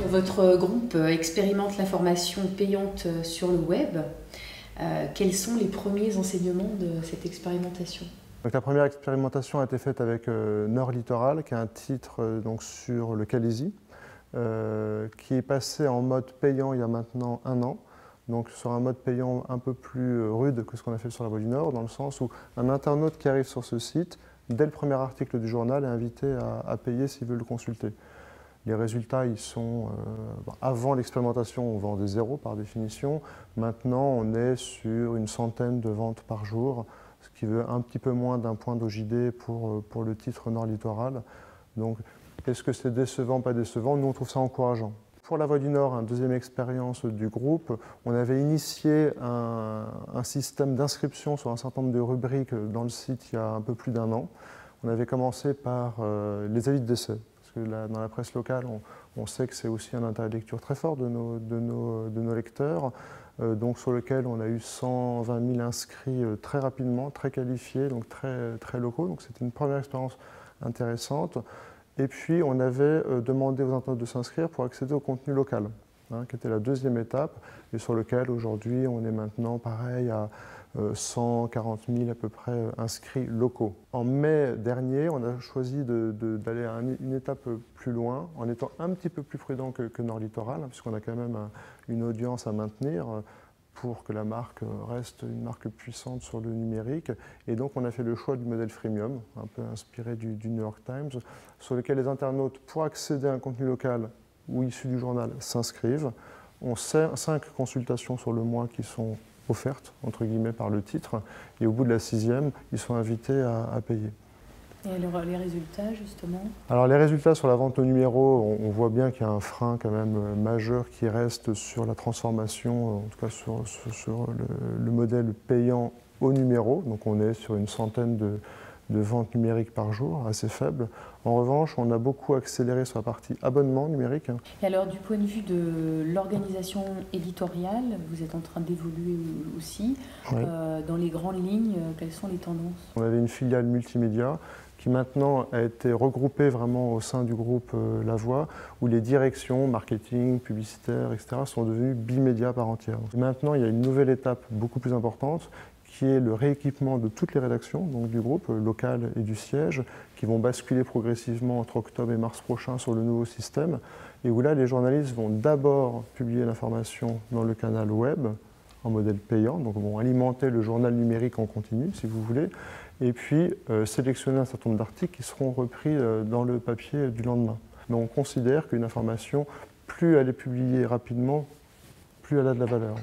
votre groupe expérimente l'information payante sur le web. Quels sont les premiers enseignements de cette expérimentation? Donc, la première expérimentation a été faite avec Nord Littoral, qui est un titre donc, sur le Calaisis, qui est passé en mode payant il y a maintenant 1 an. Donc sur un mode payant un peu plus rude que ce qu'on a fait sur la Voix du Nord, dans le sens où un internaute qui arrive sur ce site, dès le premier article du journal, est invité à payer s'il veut le consulter. Les résultats, ils sont... avant l'expérimentation, on vendait 0 par définition. Maintenant, on est sur une centaine de ventes par jour, ce qui veut un petit peu moins d'un point d'OJD pour le titre Nord Littoral. Donc, est-ce que c'est décevant, pas décevant? Nous, on trouve ça encourageant. Pour la Voix du Nord, une deuxième expérience du groupe, on avait initié un système d'inscription sur un certain nombre de rubriques dans le site il y a un peu plus d'1 an. On avait commencé par les avis de décès, parce que dans la presse locale, on sait que c'est aussi un intérêt de lecture très fort de nos lecteurs, donc sur lequel on a eu 120 000 inscrits très rapidement, très qualifiés, donc très locaux. Donc c'était une première expérience intéressante. Et puis, on avait demandé aux internautes de s'inscrire pour accéder au contenu local, qui était la deuxième étape, et sur lequel, aujourd'hui, on est maintenant, pareil, à 140 000 à peu près inscrits locaux. En mai dernier, on a choisi d'aller à une étape plus loin, en étant un petit peu plus prudent que Nord Littoral, puisqu'on a quand même une audience à maintenir, pour que la marque reste une marque puissante sur le numérique. Et donc on a fait le choix du modèle freemium, un peu inspiré du New York Times, sur lequel les internautes, pour accéder à un contenu local ou issu du journal, s'inscrivent. On sait 5 consultations sur le mois qui sont offertes, entre guillemets, par le titre. Et au bout de la 6e, ils sont invités à payer. Et alors, les résultats, justement? Alors, les résultats sur la vente au numéro, on voit bien qu'il y a un frein quand même majeur qui reste sur la transformation, en tout cas sur le modèle payant au numéro. Donc on est sur une centaine de ventes numériques par jour, assez faible. En revanche, on a beaucoup accéléré sur la partie abonnement numérique. Et alors, du point de vue de l'organisation éditoriale, vous êtes en train d'évoluer aussi. Oui. Dans les grandes lignes, quelles sont les tendances? On avait une filiale multimédia qui maintenant a été regroupée vraiment au sein du groupe La Voix, où les directions, marketing, publicitaire, etc., sont devenues bimédia par entière. Maintenant, il y a une nouvelle étape beaucoup plus importante, qui est le rééquipement de toutes les rédactions donc du groupe, local et du siège, qui vont basculer progressivement entre octobre et mars prochain sur le nouveau système, et où là, les journalistes vont d'abord publier l'information dans le canal web, en modèle payant, donc vont alimenter le journal numérique en continu, si vous voulez, et puis sélectionner un certain nombre d'articles qui seront repris dans le papier du lendemain. Mais on considère qu'une information, plus elle est publiée rapidement, plus elle a de la valeur.